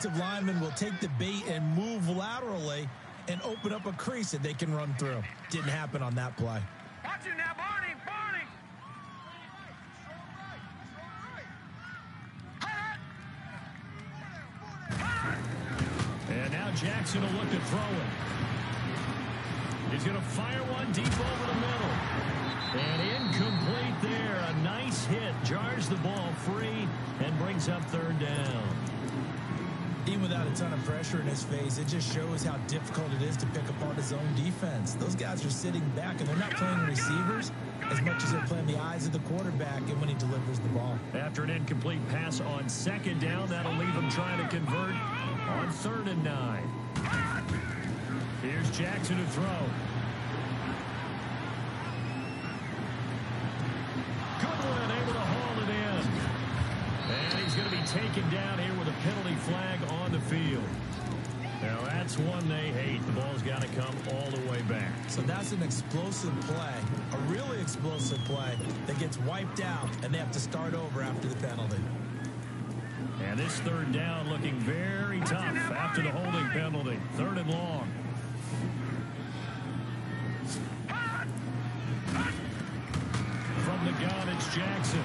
defensive lineman will take the bait and move laterally and open up a crease that they can run through. Didn't happen on that play. Watch it now, Barney, Barney. And now Jackson will look to throw it. He's going to fire one deep over the middle. And incomplete there. A nice hit. Jars the ball free and brings up third down. Even without a ton of pressure in his face, it just shows how difficult it is to pick apart his own defense. Those guys are sitting back, and they're not playing receivers as much as they're playing the eyes of the quarterback and when he delivers the ball. After an incomplete pass on second down, that'll leave him trying to convert on 3rd and 9. Here's Jackson to throw. Goodwin able to haul it in. And he's going to be taken down here with a penalty flag on the field. Now that's one they hate. The ball's got to come all the way back. So that's an explosive play, a really explosive play that gets wiped out, and they have to start over after the penalty. And this 3rd down looking very tough after the holding penalty. 3rd and long. From the gun, it's Jackson.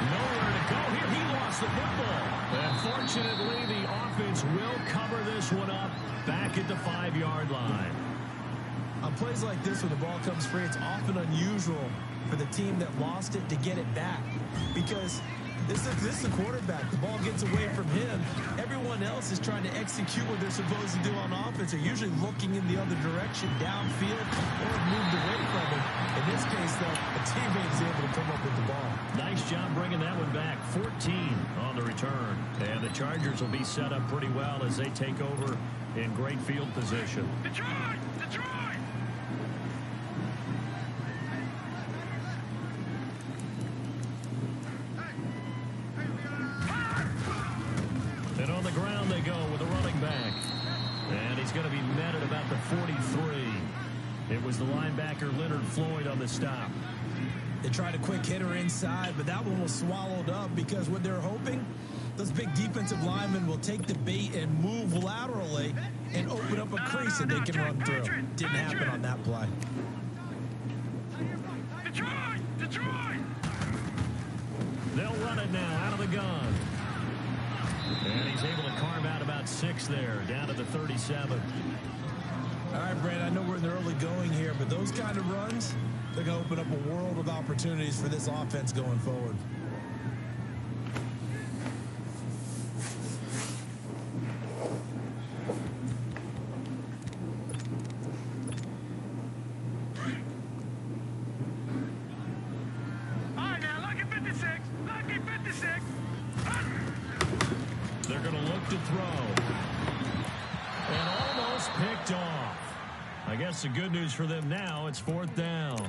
Nowhere to go here. He lost the football. And fortunately, the offense will cover this one up back at the 5-yard line. On plays like this, when the ball comes free, it's often unusual for the team that lost it to get it back. Because this is the quarterback. The ball gets away from him. Everyone else is trying to execute what they're supposed to do on offense. They're usually looking in the other direction, downfield, or moved away from it. In this case, though, a teammate is able to come up with the ball. Nice job bringing that one back. 14 on the return. And the Chargers will be set up pretty well as they take over in great field position. Detroit! Detroit! And on the ground they go with a running back. And he's going to be met at about the 43. It was the linebacker Leonard Floyd on the stop. They tried a quick hitter inside, but that one was swallowed up because what they're hoping, those big defensive linemen will take the bait and move laterally and open up a crease that they can run through. Didn't happen on that play. Detroit! Detroit! They'll run it now out of the gun. And he's able to carve out about 6 there, down to the 37. All right, Brad, I know we're in the early going here, but those kind of runs, they're going to open up a world of opportunities for this offense going forward. All right, now, lucky 56. Lucky 56. They're going to look to throw. And almost picked off. I guess the good news for them now, it's 4th down.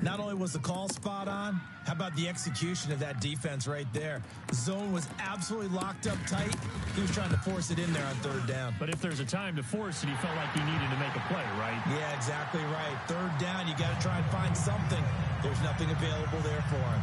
Not only was the call spot on, how about the execution of that defense right there? The zone was absolutely locked up tight. He was trying to force it in there on 3rd down. But if there's a time to force it, he felt like he needed to make a play, right? Yeah, exactly right. 3rd down, you got to try and find something. There's nothing available there for him.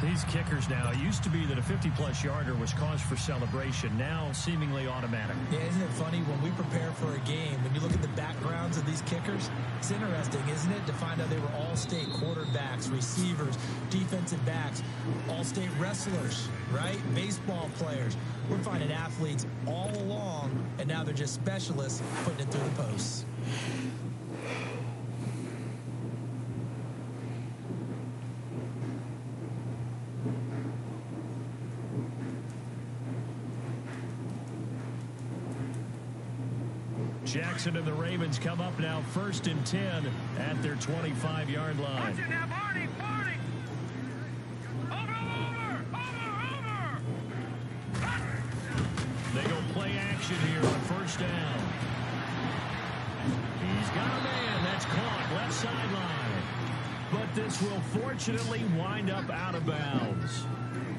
These kickers now, it used to be that a 50-plus yarder was cause for celebration. Now, seemingly automatic. Yeah, isn't it funny when we prepare for a game, when you look at the backgrounds of these kickers, it's interesting, isn't it, to find out they were all-state quarterbacks, receivers, defensive backs, all-state wrestlers, right? Baseball players. We're finding athletes all along, and now they're just specialists putting it through the posts. Jackson and the Ravens come up now 1st and 10 at their 25-yard line. Watch it now, Barney, Barney. Over. They go play action here on 1st down. He's got a man. That's caught left sideline. But this will fortunately wind up out of bounds.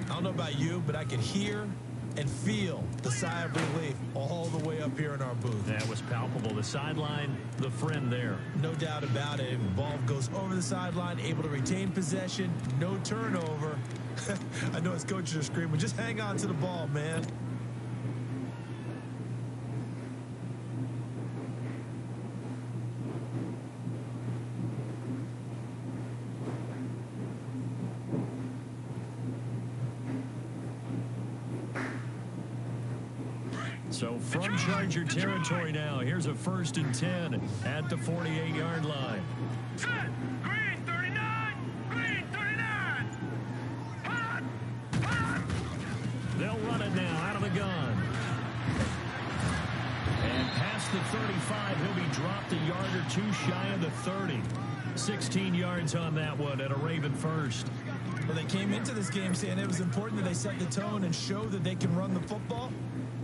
I don't know about you, but I could hear and feel the sigh of relief all the way up here in our booth. That was palpable. The sideline, the friend there. No doubt about it. The ball goes over the sideline, able to retain possession, no turnover. I know his coaches are screaming, just hang on to the ball, man. So from Charger territory now, here's a 1st and 10 at the 48-yard line. Set. Green 39. Green 39. Hot. Hot. They'll run it now out of the gun. And past the 35, he'll be dropped a yard or two shy of the 30. 16 yards on that one and a Raven first. Well, they came into this game saying it was important that they set the tone and show that they can run the football.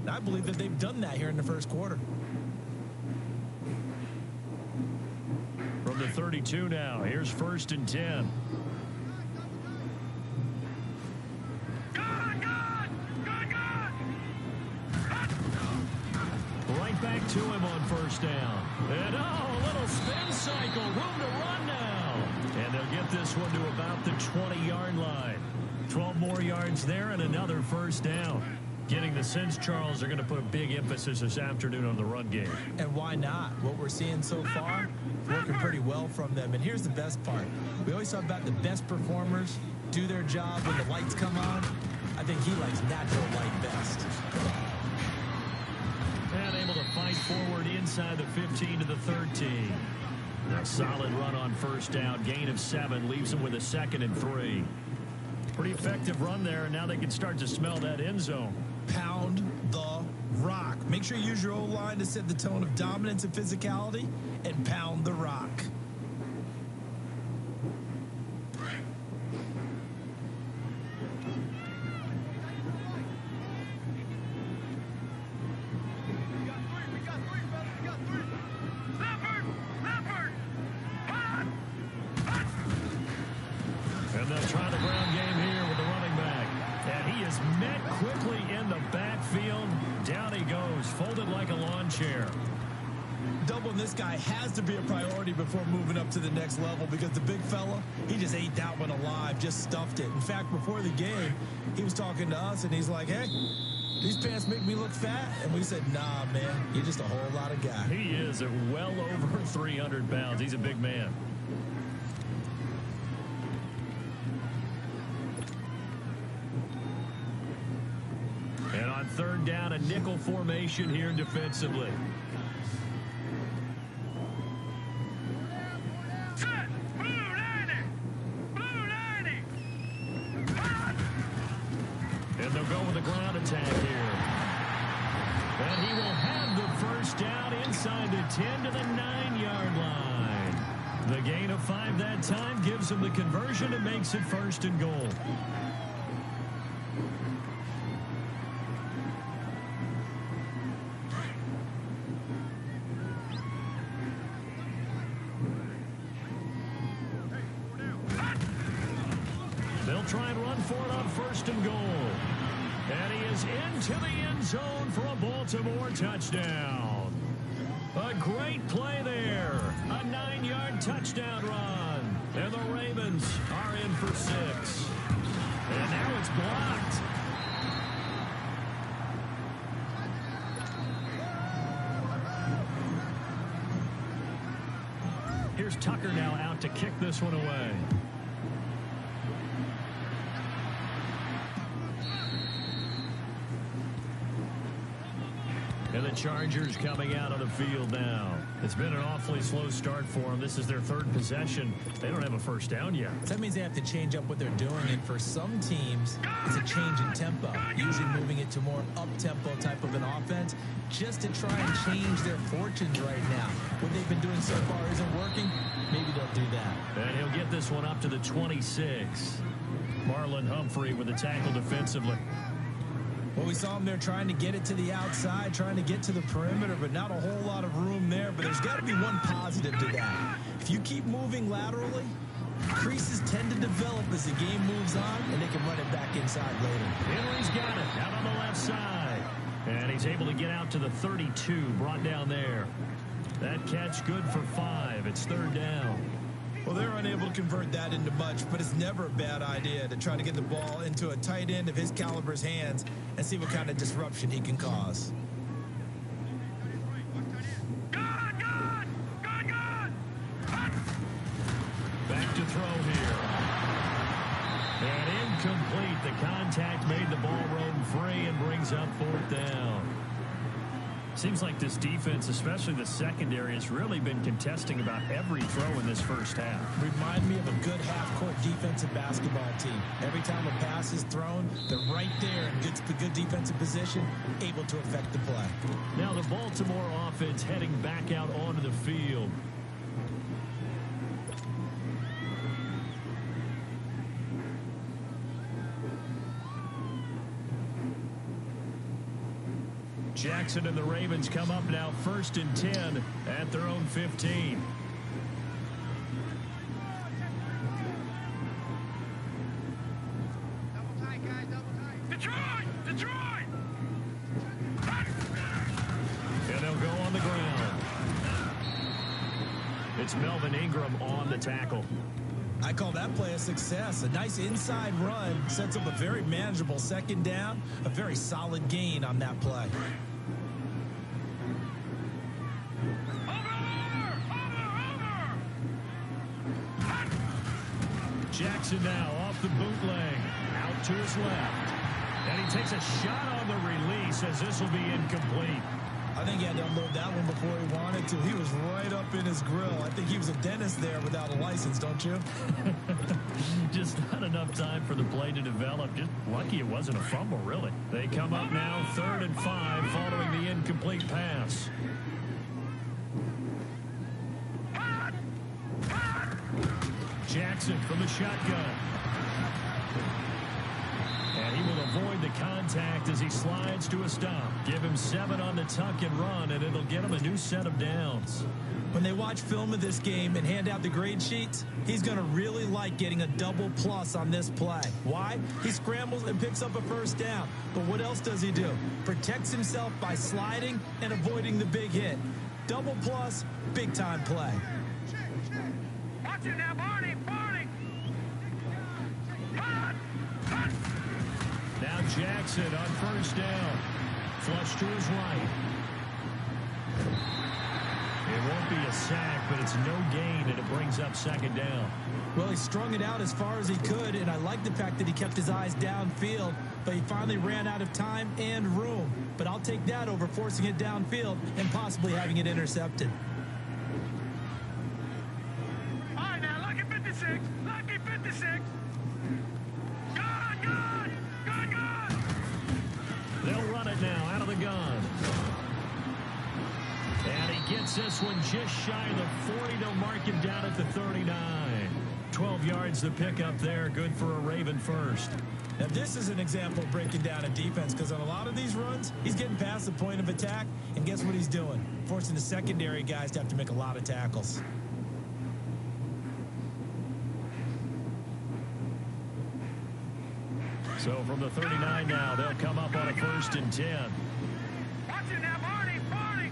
And I believe that they've done that here in the first quarter. From the 32 now, here's 1st and 10. Right back to him on 1st down. And a little spin cycle, room to run now. And they'll get this one to about the 20-yard line. 12 more yards there and another 1st down. Getting the sense, Charles, they're going to put a big emphasis this afternoon on the run game. And why not? What we're seeing so far, working pretty well from them. And here's the best part. We always talk about the best performers do their job when the lights come on. I think he likes natural light best. And able to fight forward inside the 15 to the 13. A solid run on 1st down. Gain of 7 leaves him with a 2nd and 3. Pretty effective run there, and now they can start to smell that end zone. Pound the rock. Make sure you use your O-line to set the tone of dominance and physicality, and pound the rock. And they'll try the ground game here with the running back. And he is met quickly in the backfield. Down he goes, folded like a lawn chair. Doubling this guy has to be a priority before moving up to the next level, because the big fella, he just ate that one alive, just stuffed it. In fact, before the game, he was talking to us, and he's like, hey, these pants make me look fat. And we said, nah, man, you're just a whole lot of guy. He is at well over 300 pounds. He's a big man. And on 3rd down, a nickel formation here defensively. Set. Blue 90. Blue 90. Hot. And they'll go with a ground attack here. And he will have the 1st down inside the 10 to the 9-yard line. The gain of 5 that time gives him the conversion and makes it 1st and goal. They'll try and run for it on 1st and goal. And he is into the end zone for a Baltimore touchdown. A great play there. A 9-yard touchdown run. And the Ravens are in for 6. And now it's blocked. Here's Tucker now out to kick this one away. And the Chargers coming out on the field now. It's been an awfully slow start for them. This is their 3rd possession. They don't have a 1st down yet. That means they have to change up what they're doing. And for some teams, it's a change in tempo. Usually moving it to more up-tempo type of an offense just to try and change their fortunes right now. What they've been doing so far isn't working. Maybe they'll do that. And he'll get this one up to the 26. Marlon Humphrey with the tackle defensively. Well, we saw him there trying to get it to the outside, trying to get to the perimeter, but not a whole lot of room there. But there's got to be one positive to that. If you keep moving laterally, creases tend to develop as the game moves on, and they can run it back inside later. Henry's got it out on the left side. And he's able to get out to the 32, brought down there. That catch good for 5. It's 3rd down. Well, they're unable to convert that into much, but it's never a bad idea to try to get the ball into a tight end of his caliber's hands and see what kind of disruption he can cause. Good. Good. Good. Good. Hot. Back to throw here. And incomplete. The contact made the ball roam free and brings up 4th down. Seems like this defense, especially the secondary, has really been contesting about every throw in this first half. Remind me of a good half-court defensive basketball team. Every time a pass is thrown, they're right there in good defensive position, able to affect the play. Now the Baltimore offense heading back out onto the field. Jackson and the Ravens come up now 1st and 10 at their own 15. Double tight, guys, double tight. Detroit! Detroit! And they'll go on the ground. It's Melvin Ingram on the tackle. I call that play a success. A nice inside run sets up a very manageable second down. A very solid gain on that play. Jackson now off the bootleg. Out to his left. And he takes a shot on the release as this will be incomplete. I think he had to unload that one before he wanted to. He was right up in his grill. I think he was a dentist there without a license, don't you? Just not enough time for the play to develop. Just lucky it wasn't a fumble, really. They come up now 3rd and 5 following the incomplete pass. Jackson from the shotgun. And he will avoid the contact as he slides to a stop. Give him 7 on the tuck and run, and it'll get him a new set of downs. When they watch film of this game and hand out the grade sheets, he's going to really like getting a double plus on this play. Why? He scrambles and picks up a first down. But what else does he do? Protects himself by sliding and avoiding the big hit. Double plus, big time play. Watch it now, Barney! Barney! Now Jackson on first down. Flush to his right. It won't be a sack, but it's no gain, and it brings up 2nd down. Well, he strung it out as far as he could, and I like the fact that he kept his eyes downfield, but he finally ran out of time and room. But I'll take that over forcing it downfield and possibly having it intercepted. All right, now, lucky 56. Lucky 56. Gun, gun! Gun, gun! They'll run it now out of the gun. And he gets this one just shy of the 40. They'll mark him down at the 39. 12 yards to pick up there. Good for a Raven first. Now, this is an example of breaking down a defense, because on a lot of these runs, he's getting past the point of attack, and guess what he's doing? Forcing the secondary guys to have to make a lot of tackles. So from the 39 now, they'll come up on a 1st and 10. Watch it now, Barney! Barney!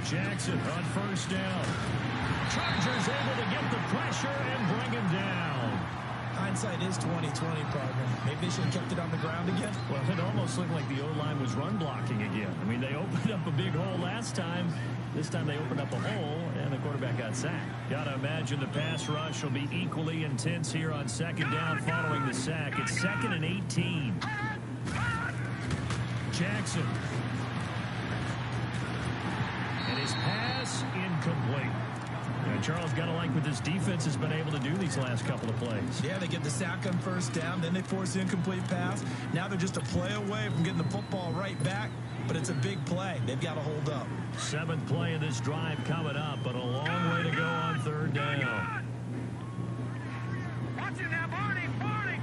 Jackson on first down. Chargers able to get the pressure and bring him down. Hindsight is 20/20, partner. Maybe they should have kept it on the ground again. Well, it almost looked like the O-line was run blocking again. I mean, they opened up a big hole last time. This time they opened up a hole, and the quarterback got sacked. Got to imagine the pass rush will be equally intense here on 2nd down following the sack. It's 2nd and 18. Jackson. And his pass incomplete. And Charles, got to like what this defense has been able to do these last couple of plays. Yeah, they get the sack on first down, then they force the incomplete pass. Now they're just a play away from getting the football right back, but it's a big play. They've got to hold up. 7th play of this drive coming up, but a long way to go on 3rd down. Watch it now, Barney! Barney!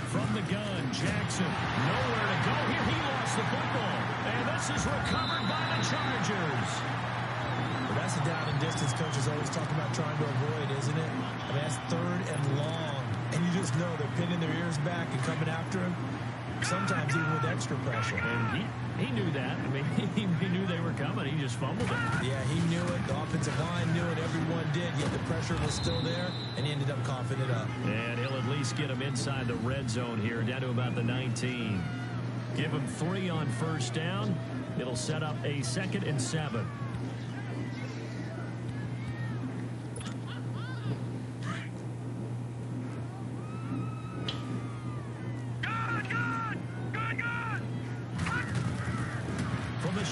From the gun, Jackson, nowhere to go here. He lost the football, and this is recovered by the Chargers. Well, that's a down and distance coaches always talk about trying to avoid, isn't it? I mean, that's 3rd and long, and you just know they're pinning their ears back and coming after him, sometimes even with extra pressure. And he knew that. I mean, he knew they were coming. He just fumbled it. Yeah, he knew it. The offensive line knew it. Everyone did, yet the pressure was still there, and he ended up coughing it up. And he'll at least get him inside the red zone here, down to about the 19. Give him 3 on first down. It'll set up a 2nd and 7.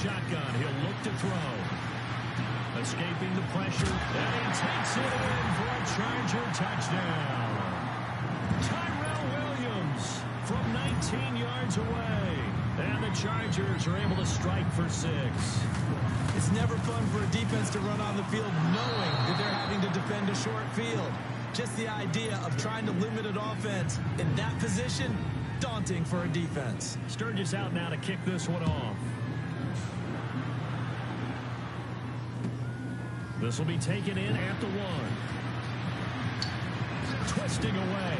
shotgun. He'll look to throw. Escaping the pressure, and he takes it in for a Charger touchdown. Tyrell Williams from 19 yards away. And the Chargers are able to strike for 6. It's never fun for a defense to run on the field knowing that they're having to defend a short field. Just the idea of trying to limit an offense in that position, daunting for a defense. Sturgis out now to kick this one off. This will be taken in at the 1. Twisting away.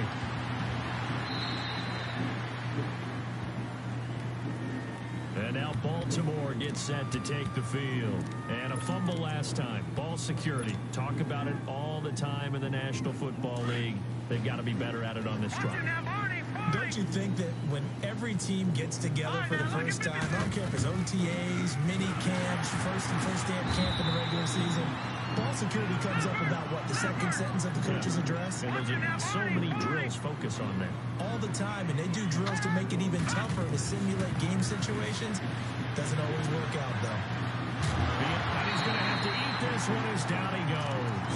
And now Baltimore gets set to take the field. And a fumble last time. Ball security. Talk about it all the time in the National Football League. They've got to be better at it on this drive. Don't you think that when every team gets together for the first time, I don't care if it's OTAs, mini camps, first day of camp in the regular season, ball security comes up about what, the second sentence of the coach's address? And there's so many drills focus on that. All the time, and they do drills to make it even tougher to simulate game situations. Doesn't always work out, though. And he's going to have to eat this one as down he goes.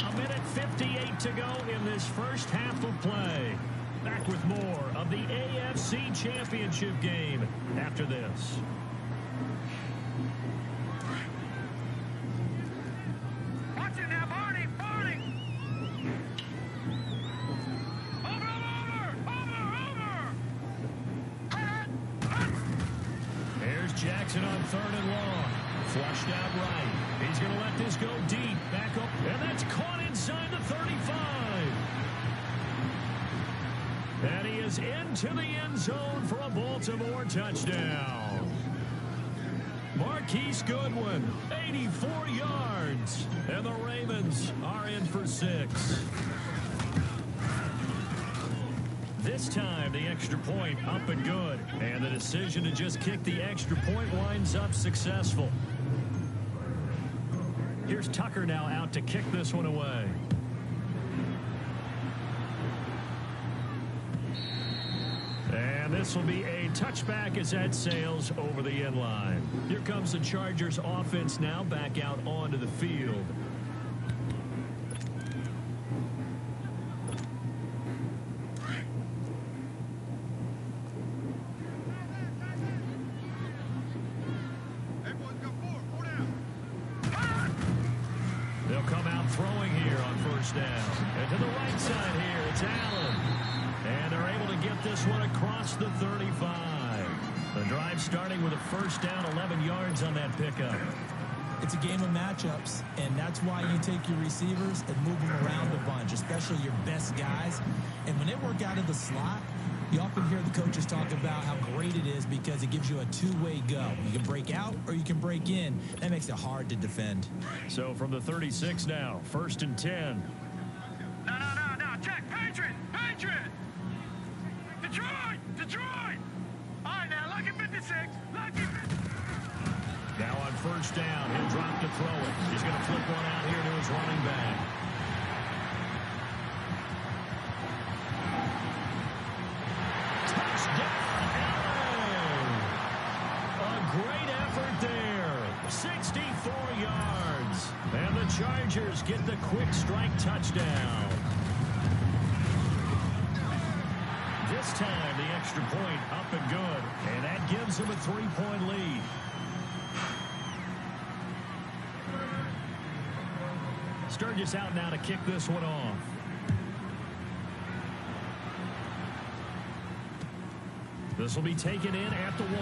A minute 58 to go in this first half of play. Back with more of the AFC Championship game after this. Jackson on 3rd and long. Flushed out right. He's going to let this go deep. Back up. And that's caught inside the 35. And he is into the end zone for a Baltimore touchdown. Marquise Goodwin, 84 yards. And the Ravens are in for 6. This time, the extra point up and good. And the decision to just kick the extra point winds up successful. Here's Tucker now out to kick this one away. And this will be a touchback as that sails over the end line. Here comes the Chargers offense now back out onto the field. Throwing here on first down. And to the right side here, it's Allen. And they're able to get this one across the 35. The drive starting with a first down, 11 yards on that pickup. It's a game of matchups, and that's why you take your receivers and move them around a bunch, especially your best guys. And when they work out of the slot, you often hear the coaches talk about how great it is because it gives you a two-way go. You can break out or you can break in. That makes it hard to defend. So from the 36 now, 1st and 10. No. Check. Patriot. Detroit. All right, now, lucky 56. Now on first down, he'll drop to throw it. He's going to flip one out here to his running back. Great effort there. 64 yards. And the Chargers get the quick strike touchdown. This time, the extra point up and good. And that gives them a 3-point lead. Sturgis out now to kick this one off. This will be taken in at the 1.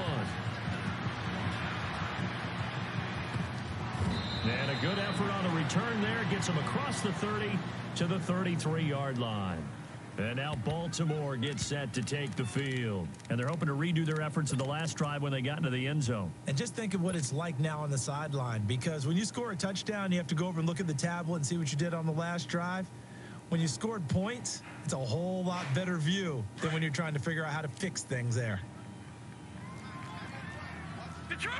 And a good effort on the return there. Gets him across the 30 to the 33-yard line. And now Baltimore gets set to take the field. And they're hoping to redo their efforts in the last drive when they got into the end zone. And just think of what it's like now on the sideline. Because when you score a touchdown, you have to go over and look at the tablet and see what you did on the last drive. When you scored points, it's a whole lot better view than when you're trying to figure out how to fix things there. Detroit!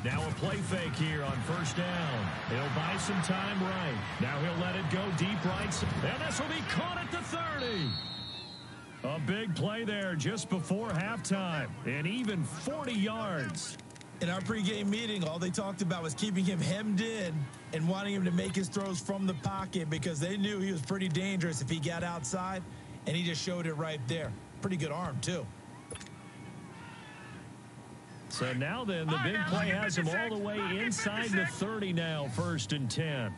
Now a play fake here on first down. He'll buy some time right. Now he'll let it go deep right. And this will be caught at the 30. A big play there just before halftime. And even 40 yards. In our pregame meeting, all they talked about was keeping him hemmed in and wanting him to make his throws from the pocket because they knew he was pretty dangerous if he got outside, and he just showed it right there. Pretty good arm, too. So now then, the big play has him all the way inside the 30 now, 1st and 10.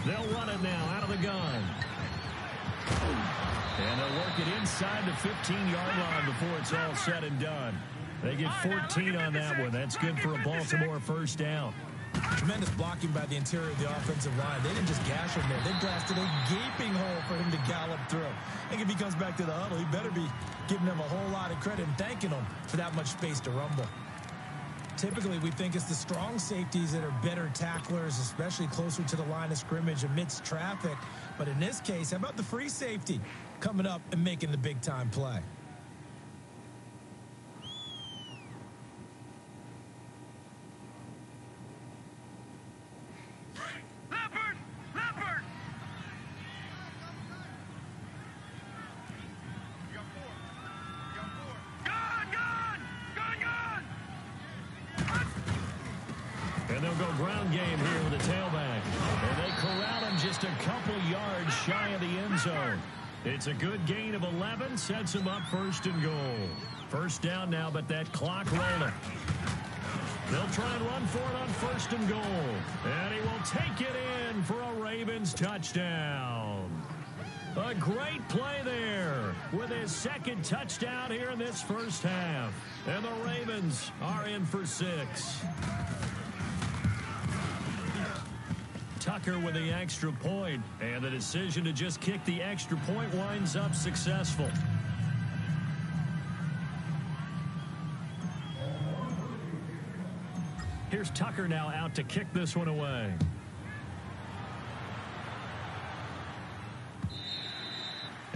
They'll run it now out of the gun. And they'll work it inside the 15-yard line before it's all said and done. They get 14 on that one. That's good for a Baltimore first down. Tremendous blocking by the interior of the offensive line. They didn't just gash him there. They blasted a gaping hole for him to gallop through. I think if he comes back to the huddle, he better be giving them a whole lot of credit and thanking them for that much space to rumble. Typically, we think it's the strong safeties that are better tacklers, especially closer to the line of scrimmage amidst traffic. But in this case, how about the free safety coming up and making the big-time play? And they'll go ground game here with the tailback. And they corral him just a couple yards shy of the end zone. It's a good gain of 11, sets him up 1st and goal. First down now, but that clock rolling. They'll try and run for it on 1st and goal. And he will take it in for a Ravens touchdown. A great play there with his 2nd touchdown here in this first half. And the Ravens are in for 6. Tucker with the extra point, and the decision to just kick the extra point winds up successful. Here's Tucker now out to kick this one away.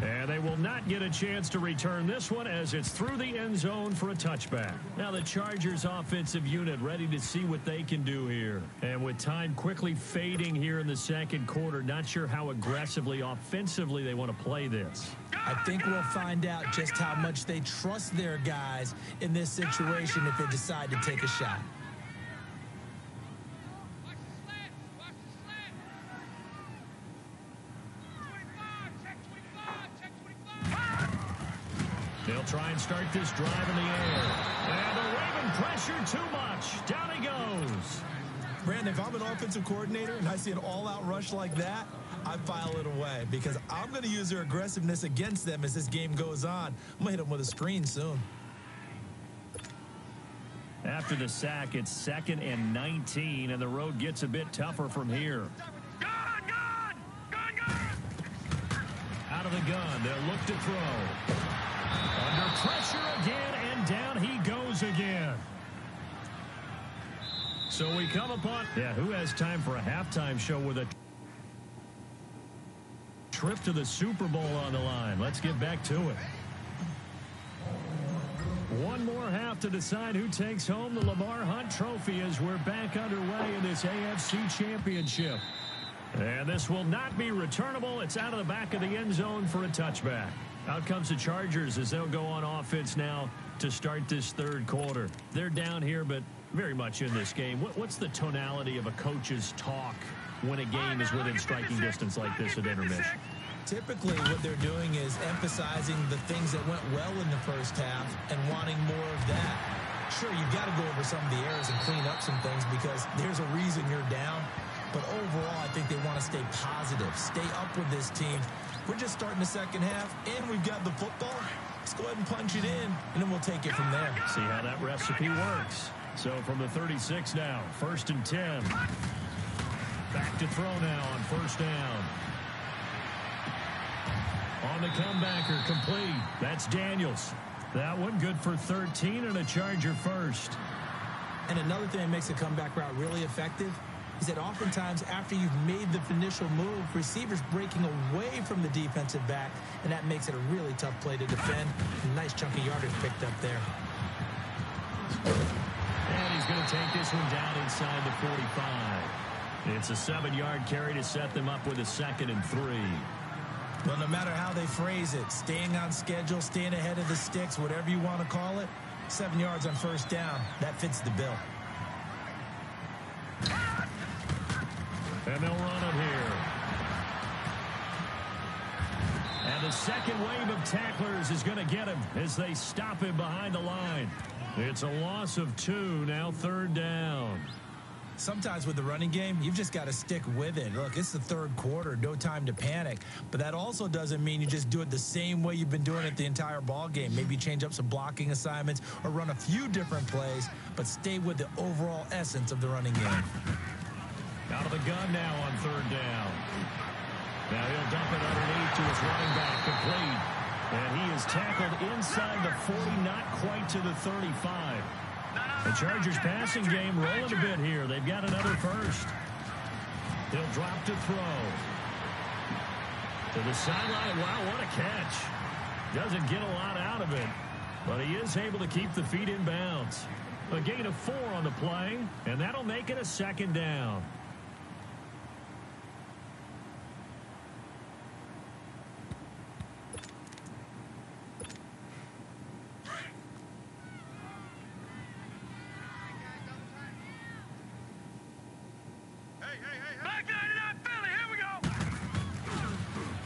And they will not get a chance to return this one as it's through the end zone for a touchback. Now the Chargers offensive unit ready to see what they can do here. And with time quickly fading here in the 2nd quarter, not sure how aggressively offensively they want to play this. I think we'll find out just how much they trust their guys in this situation if they decide to take a shot. They'll try and start this drive in the air. And the Raven pressure too much. Down he goes. Brandon, if I'm an offensive coordinator and I see an all-out rush like that, I file it away because I'm going to use their aggressiveness against them as this game goes on. I'm going to hit them with a screen soon. After the sack, it's 2nd and 19, and the road gets a bit tougher from here. Out of the gun, they'll look to throw. Under pressure again, and down he goes again. So we come upon... Yeah, who has time for a halftime show with a trip to the Super Bowl on the line? Let's get back to it. One more half to decide who takes home the Lamar Hunt Trophy as we're back underway in this AFC Championship. And this will not be returnable. It's out of the back of the end zone for a touchback. Out comes the Chargers as they'll go on offense now to start this 3rd quarter. They're down here, but very much in this game. What's the tonality of a coach's talk when a game is within striking distance like this at intermission? Typically, what they're doing is emphasizing the things that went well in the first half and wanting more of that. Sure, you've got to go over some of the errors and clean up some things because there's a reason you're down. But overall, I think they want to stay positive, stay up with this team. We're just starting the 2nd half, and we've got the football. Let's go ahead and punch it in, and then we'll take it from there. See how that recipe works. So from the 36 now, 1st and 10. Back to throw now on 1st down. On the comebacker, complete. That's Daniels. That one good for 13 and a Charger first. And another thing that makes a comeback route really effective, is that oftentimes after you've made the initial move, receivers breaking away from the defensive back, and that makes it a really tough play to defend. A nice chunk of yardage picked up there. And he's going to take this one down inside the 45. It's a 7-yard carry to set them up with a 2nd and 3. Well, no matter how they phrase it, staying on schedule, staying ahead of the sticks, whatever you want to call it, 7 yards on first down, that fits the bill. And they'll run it here. And the second wave of tacklers is going to get him as they stop him behind the line. It's a loss of 2, now 3rd down. Sometimes with the running game, you've just got to stick with it. Look, it's the 3rd quarter, no time to panic. But that also doesn't mean you just do it the same way you've been doing it the entire ball game. Maybe change up some blocking assignments or run a few different plays, but stay with the overall essence of the running game. Out of the gun now on 3rd down. Now he'll dump it underneath to his running back, complete. And he is tackled inside the 40, not quite to the 35. The Chargers passing game rolling a bit here. They've got another first. He'll drop to throw. To the sideline. Wow, what a catch. Doesn't get a lot out of it, but he is able to keep the feet in bounds. A gain of 4 on the play, and that'll make it a 2nd down.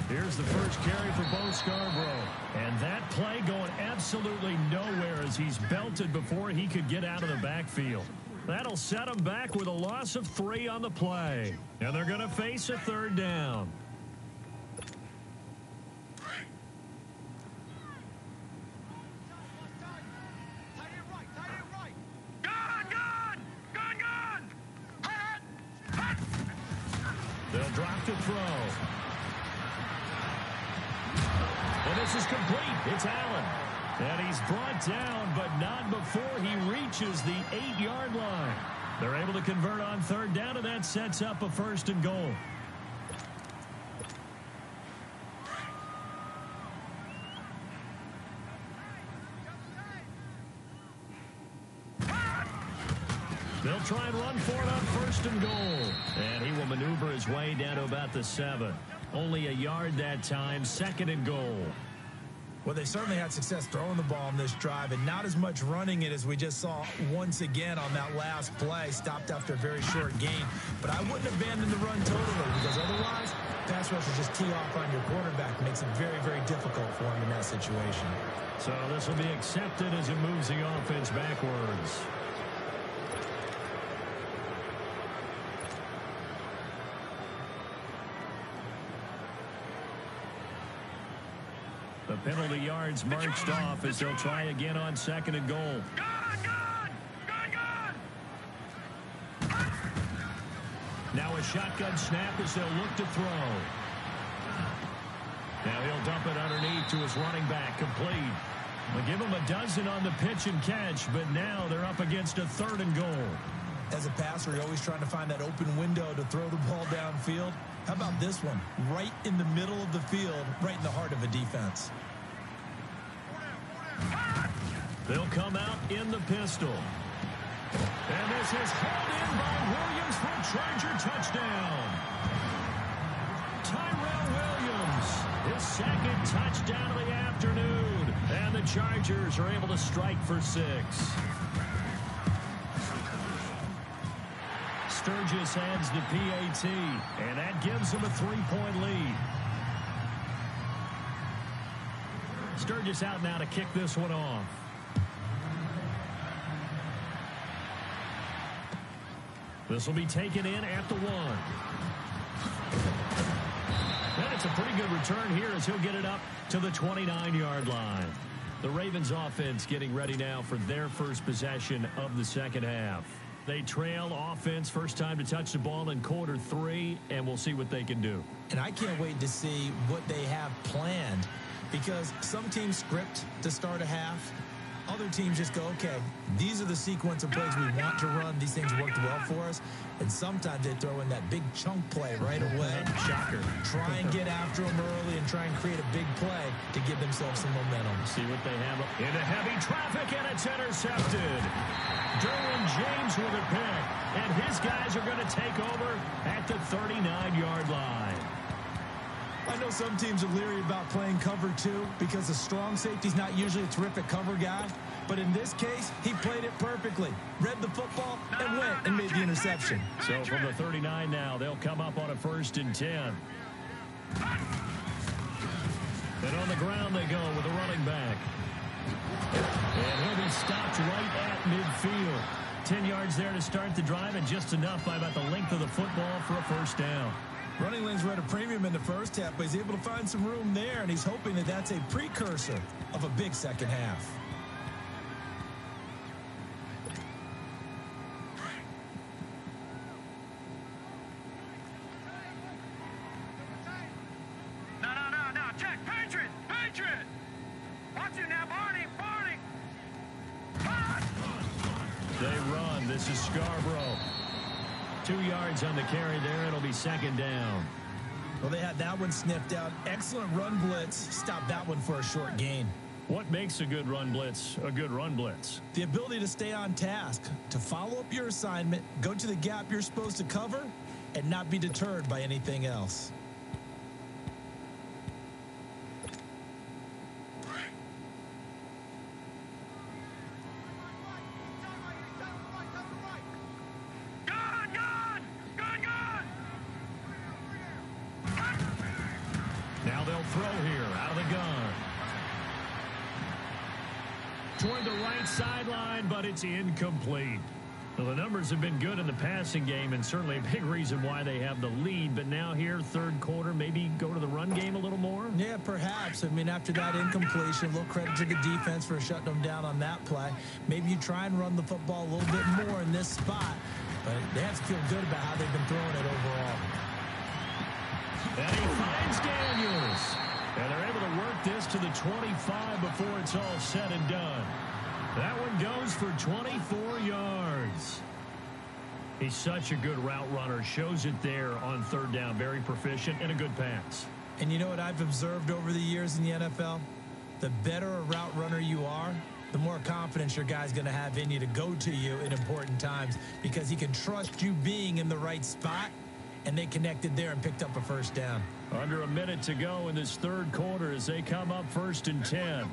Here's the first carry for Bo Scarborough. And that play going absolutely nowhere as he's belted before he could get out of the backfield. That'll set him back with a loss of 3 on the play. And they're going to face a 3rd down. They'll drop to throw. And this is complete. It's Allen. And he's brought down, but not before he reaches the 8-yard line. They're able to convert on 3rd down, and that sets up a 1st and goal. They'll try and run for it on 1st and goal. And he will maneuver his way down to about the 7. Only a yard that time, 2nd and goal. Well, they certainly had success throwing the ball on this drive and not as much running it as we just saw once again on that last play. Stopped after a very short gain. But I wouldn't abandon the run totally because otherwise, pass rush will just tee off on your quarterback. Makes it very, very difficult for him in that situation. So this will be accepted as it moves the offense backwards. The penalty yards marched off as they'll try again on 2nd and goal. Now a shotgun snap as they'll look to throw. Now he'll dump it underneath to his running back, complete. They'll give him a dozen on the pitch and catch, but now they're up against a 3rd and goal. As a passer, you're always trying to find that open window to throw the ball downfield. How about this one? Right in the middle of the field, right in the heart of a defense. They'll come out in the pistol. And this is hauled in by Williams for a Charger touchdown. Tyrell Williams, his 2nd touchdown of the afternoon. And the Chargers are able to strike for 6. Sturgis adds the PAT, and that gives him a 3-point lead. Sturgis out now to kick this one off. This will be taken in at the 1. And it's a pretty good return here as he'll get it up to the 29-yard line. The Ravens offense getting ready now for their first possession of the 2nd half. They trail offense, first time to touch the ball in quarter 3, and we'll see what they can do. And I can't wait to see what they have planned because some teams script to start a half. Other teams just go, okay, these are the sequence of plays we want to run. These things worked well for us. And sometimes they throw in that big chunk play right away. Shocker. Try and get after them early and try and create a big play to give themselves some momentum. See what they have into heavy traffic, and it's intercepted. Derwin James with a pick, and his guys are going to take over at the 39-yard line. I know some teams are leery about playing cover 2 because the strong safety's not usually a terrific cover guy. But in this case, he played it perfectly. Read the football and went and made the interception. So from the 39 now, they'll come up on a 1st and 10. And on the ground they go with a running back. And he'll be stopped right at midfield. 10 yards there to start the drive, and just enough by about the length of the football for a 1st down. Running lanes were at a premium in the first half, but he's able to find some room there, and he's hoping that that's a precursor of a big second half. No. Check. Patriot. Watch you now, Barney. They run. This is Scarborough. 2 yards on the carry there. It'll be 2nd down. Well, they had that one sniffed out. Excellent run blitz. Stop that one for a short gain. What makes a good run blitz a good run blitz? The ability to stay on task, to follow up your assignment, go to the gap you're supposed to cover, and not be deterred by anything else. Now they'll throw here out of the gun. Toward the right sideline, but it's incomplete. Well, the numbers have been good in the passing game, and certainly a big reason why they have the lead. But now here, 3rd quarter, maybe go to the run game a little more? Yeah, perhaps. I mean, after that incompletion, a little credit to the defense for shutting them down on that play. Maybe you try and run the football a little bit more in this spot, but they have to feel good about how they've been throwing it overall. And he finds Daniels. And they're able to work this to the 25 before it's all said and done. That one goes for 24 yards. He's such a good route runner. Shows it there on 3rd down. Very proficient and a good pass. And you know what I've observed over the years in the NFL? The better a route runner you are, the more confidence your guy's going to have in you to go to you in important times, because he can trust you being in the right spot, and they connected there and picked up a 1st down. Under a minute to go in this 3rd quarter as they come up 1st and 10.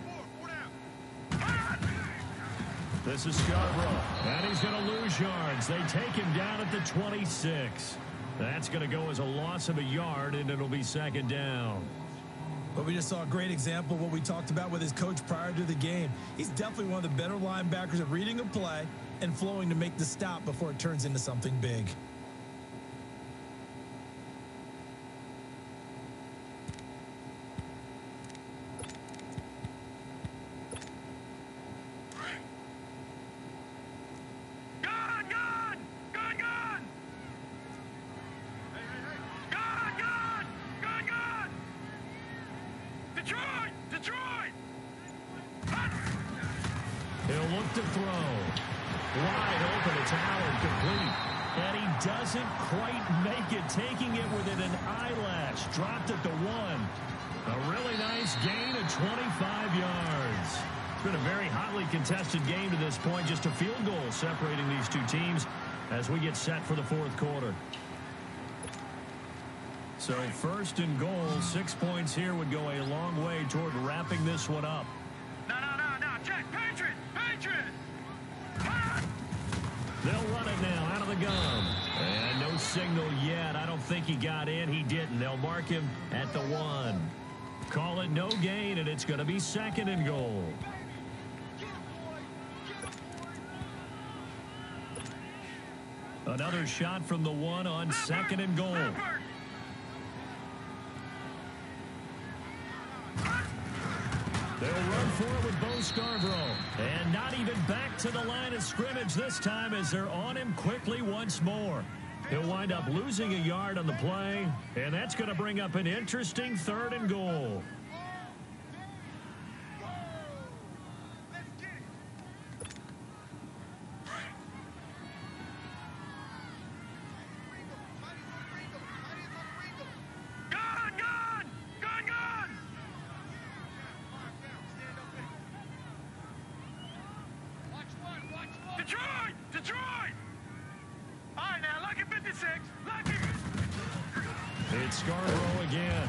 This is Scarborough, and he's going to lose yards. They take him down at the 26. That's going to go as a loss of a yard, and it'll be 2nd down. But we just saw a great example of what we talked about with his coach prior to the game. He's definitely one of the better linebackers at reading a play and flowing to make the stop before it turns into something big. Detroit! He'll look to throw. Wide open, it's Howard, complete. And he doesn't quite make it, taking it within an eyelash. Dropped at the 1. A really nice gain of 25 yards. It's been a very hotly contested game to this point. Just a field goal separating these two teams as we get set for the 4th quarter. So 1st and goal, 6 points here would go a long way toward wrapping this one up. No. Check. Patriot. They'll run it now out of the gun. And no signal yet. I don't think he got in. He didn't. They'll mark him at the 1. Call it no gain, and it's going to be 2nd and goal. Another shot from the 1 on 2nd and goal. They'll run for it with Bo Scarborough. And not even back to the line of scrimmage this time as they're on him quickly once more. He'll wind up losing a yard on the play, and that's going to bring up an interesting 3rd and goal. Detroit! All right, now, lucky 56. Lucky. It's Scarborough again.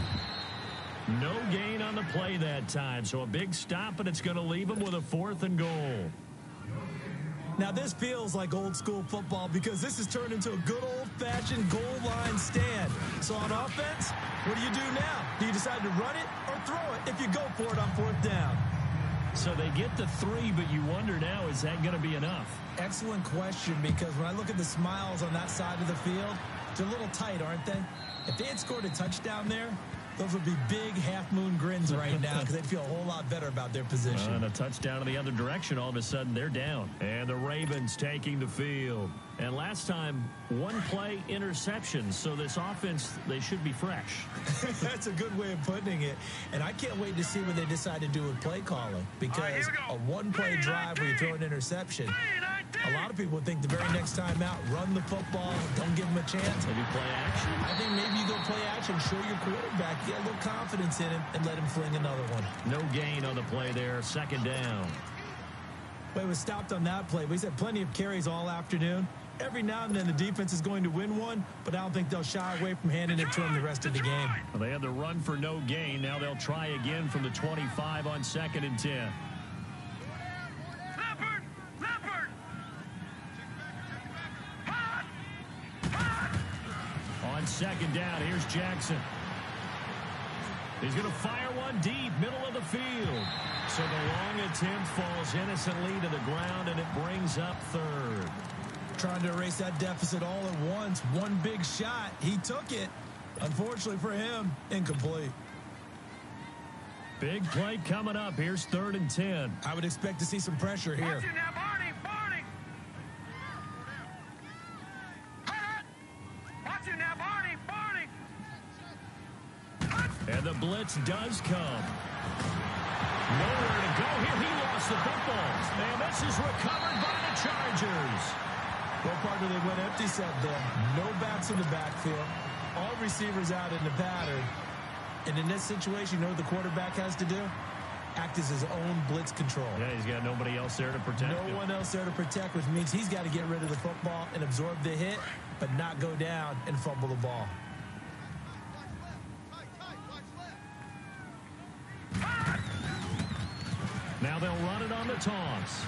No gain on the play that time, so a big stop, and it's going to leave him with a 4th and goal. Now, this feels like old-school football because this has turned into a good old-fashioned goal line stand. So on offense, what do you do now? Do you decide to run it or throw it if you go for it on 4th down? So they get the 3, but you wonder now, is that going to be enough? Excellent question, because when I look at the smiles on that side of the field, they're a little tight, aren't they? If they had scored a touchdown there, those would be big half-moon grins right now because they'd feel a whole lot better about their position. And a touchdown in the other direction, all of a sudden they're down. And the Ravens taking the field. And last time, 1-play interception. So this offense, they should be fresh. That's a good way of putting it. And I can't wait to see what they decide to do with play calling. Because a 1-play drive where you throw an interception, a lot of people think the very next time out, run the football, don't give them a chance. Maybe play action. I think maybe you go play action, show your quarterback, get a little confidence in him, and let him fling another one. No gain on the play there, 2nd down. Well, he was stopped on that play. He's had plenty of carries all afternoon. Every now and then the defense is going to win one, but I don't think they'll shy away from handing it to him the rest of the game. Well, they had the run for no gain. Now they'll try again from the 25 on 2nd and 10. On 2nd down, here's Jackson. He's going to fire one deep, middle of the field. So the long attempt falls innocently to the ground, and it brings up 3rd. Trying to erase that deficit all at once. One big shot. He took it. Unfortunately for him, incomplete. Big play coming up. Here's 3rd and 10. I would expect to see some pressure here. Watch it now, Barney. Barney. Watch it now, Barney. Barney. And the blitz does come. Nowhere to go here. He lost the football. And this is recovered by the Chargers. Well, partner, they went empty set there. No backs in the backfield. All receivers out in the pattern. And in this situation, you know what the quarterback has to do? Act as his own blitz control. Yeah, he's got nobody else there to protect him. No one else there to protect, which means he's got to get rid of the football and absorb the hit, but not go down and fumble the ball. Now they'll run it on the toss.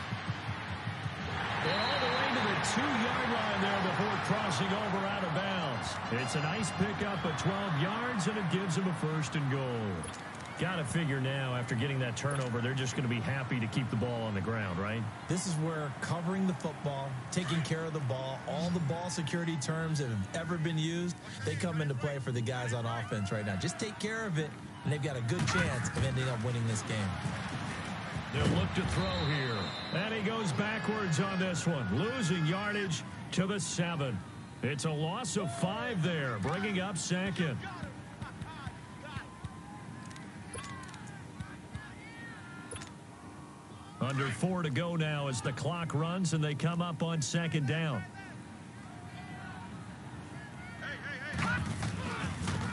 And all the way to the 2-yard line there before crossing over out of bounds. It's a nice pickup of 12 yards, and it gives them a 1st and goal. Got to figure now, after getting that turnover, they're just going to be happy to keep the ball on the ground, right? This is where covering the football, taking care of the ball, all the ball security terms that have ever been used, they come into play for the guys on offense right now. Just take care of it, and they've got a good chance of ending up winning this game. They'll look to throw here. And he goes backwards on this one. Losing yardage to the 7. It's a loss of 5 there, bringing up 2nd. Under 4 to go now as the clock runs, and they come up on 2nd down.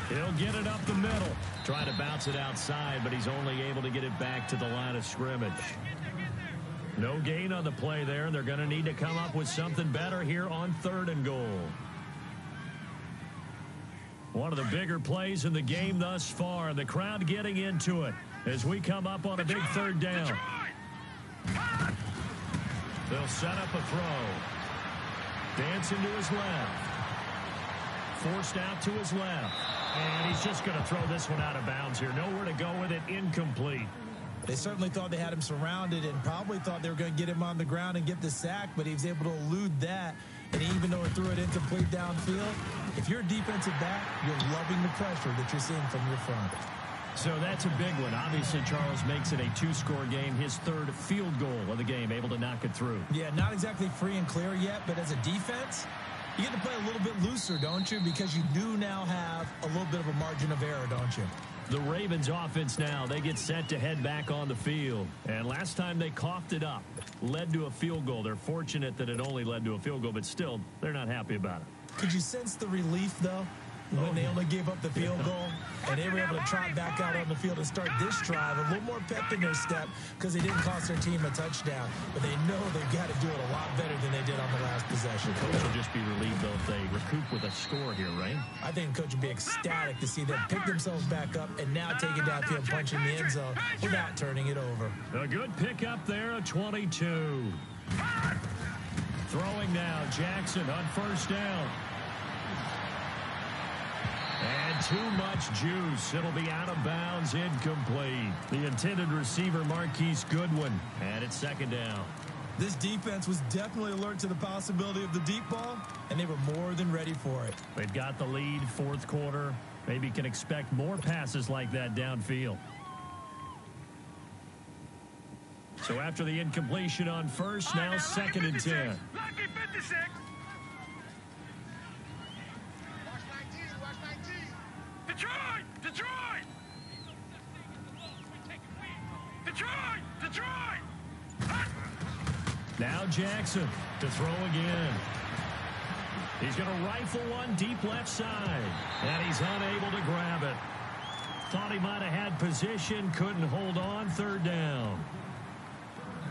He'll get it up the middle. Trying to bounce it outside, but he's only able to get it back to the line of scrimmage. No gain on the play there, and they're going to need to come up with something better here on 3rd and goal. One of the bigger plays in the game thus far, and the crowd getting into it as we come up on a big 3rd down. They'll set up a throw. Dancing to his left. Forced out to his left. And he's just going to throw this one out of bounds here. Nowhere to go with it. Incomplete. They certainly thought they had him surrounded and probably thought they were going to get him on the ground and get the sack, but he was able to elude that. And even though he threw it incomplete downfield, if you're a defensive back, you're loving the pressure that you're seeing from your front. So that's a big one. Obviously, Charles makes it a 2-score game. His 3rd field goal of the game, able to knock it through. Yeah, not exactly free and clear yet, but as a defense, you get to play a little bit looser, don't you? Because you do now have a little bit of a margin of error, don't you? The Ravens offense now, they get set to head back on the field. And last time they coughed it up, led to a field goal. They're fortunate that it only led to a field goal, but still, they're not happy about it. Could you sense the relief, though, when they only gave up the field goal and they were able to trot back out on the field and start this drive a little more pep in their step because they didn't cost their team a touchdown, but they know they've got to do it a lot better than they did on the last possession. Coach will just be relieved, though, if they recoup with a score here, right? I think the coach would be ecstatic to see them pick themselves back up and now take it downfield, punching the end zone without turning it over. A good pickup there, a 22. Throwing now, Jackson on first down. And too much juice. It'll be out of bounds, incomplete. The intended receiver, Marquise Goodwin, and it's second down. This defense was definitely alert to the possibility of the deep ball, and they were more than ready for it. They've got the lead, fourth quarter. Maybe can expect more passes like that downfield. So after the incompletion on first, now second and 10. Lucky 56. Detroit! Detroit! Detroit! Detroit! Now Jackson to throw again. He's going to rifle one deep left side. And he's unable to grab it. Thought he might have had position, couldn't hold on, third down.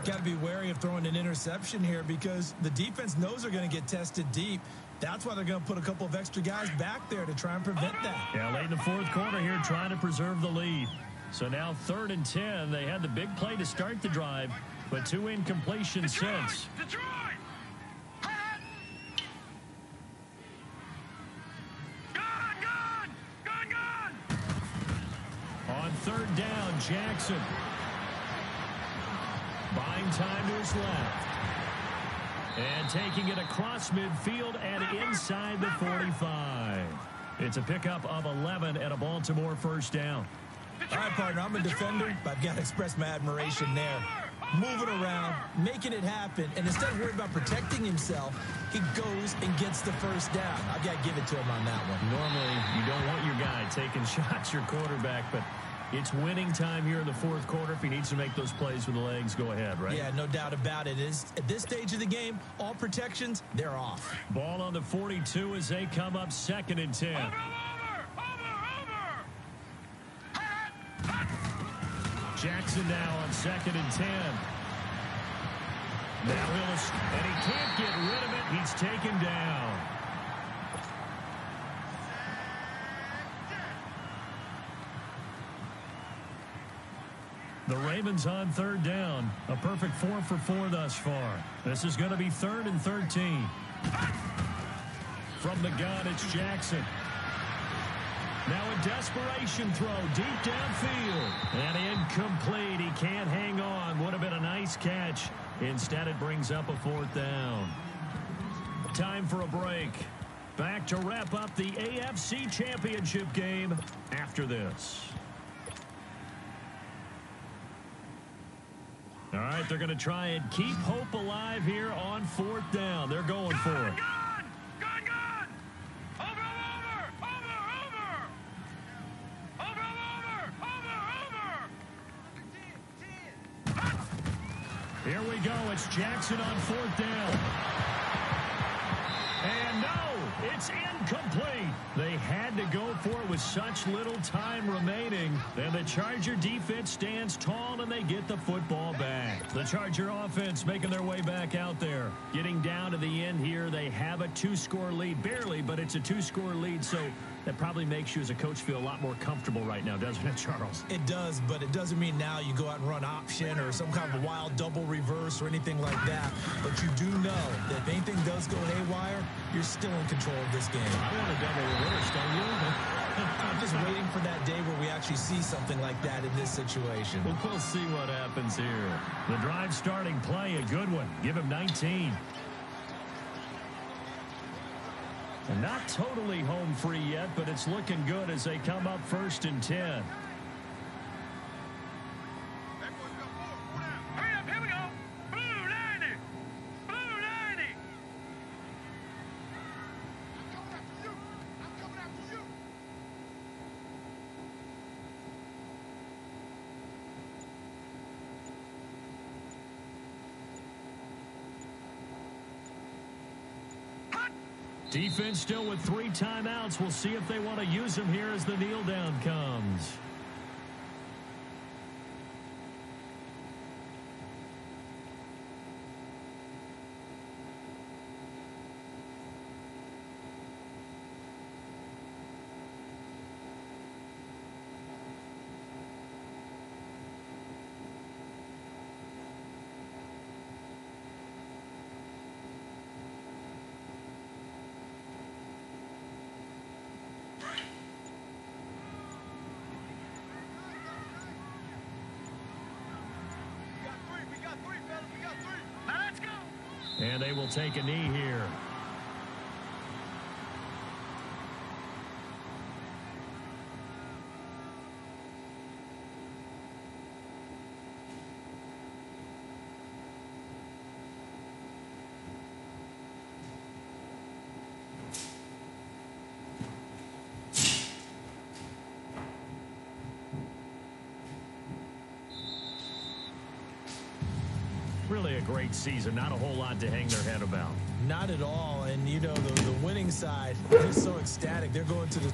Got to be wary of throwing an interception here because the defense knows they're going to get tested deep. That's why they're going to put a couple of extra guys back there to try and prevent that. Yeah, late in the fourth quarter here trying to preserve the lead. So now third and 10. They had the big play to start the drive, but two incompletions since. Detroit! Gone! On third down, Jackson. Buying time to his left. And taking it across midfield and inside the 45. It's a pickup of 11 and a Baltimore first down. All right, partner, I'm a defender, but I've got to express my admiration there. Moving around, making it happen, and instead of worried about protecting himself, he goes and gets the first down. I've got to give it to him on that one. Normally, you don't want your guy taking shots, your quarterback, but it's winning time here in the fourth quarter. If he needs to make those plays with the legs, go ahead, right? Yeah, no doubt about it. At this stage of the game, all protections, they're off. Ball on the 42 as they come up second and 10. Over! Jackson now on second and 10. Now Willis, and he can't get rid of it. He's taken down. The Ravens on third down. A perfect 4 for 4 thus far. This is going to be third and 13. From the gun, it's Jackson. Now a desperation throw deep downfield. And incomplete. He can't hang on. Would have been a nice catch. Instead, it brings up a fourth down. Time for a break. Back to wrap up the AFC Championship game after this. All right, they're going to try and keep hope alive here on fourth down. They're going for it. Gone! Over! Here we go. It's Jackson on fourth down. And no, it's incomplete. They had to go for it with such little time remaining. And the Charger defense stands tall, and they get the football back. The Charger offense making their way back out there. Getting down to the end here, they have a 2-score lead. Barely, but it's a 2-score lead, so that probably makes you as a coach feel a lot more comfortable right now, doesn't it, Charles? It does, but it doesn't mean now you go out and run option or some kind of a wild double reverse or anything like that. But you do know that if anything does go haywire, you're still in control of this game. I want a double reverse, don't you? I'm just waiting for that day where we actually see something like that in this situation. Well, we'll see what happens here. The drive starting play, a good one. Give him 19. And not totally home free yet, but it's looking good as they come up first and 10. Hurry up, here we go. Blue 90. Blue 90. I'm coming after you. Defense still with 3 timeouts. We'll see if they want to use them here as the kneel down comes. And they will take a knee here. Really a great season. Not a whole lot to hang their head about. Not at all. And, you know, the winning side, they're so ecstatic. They're going to the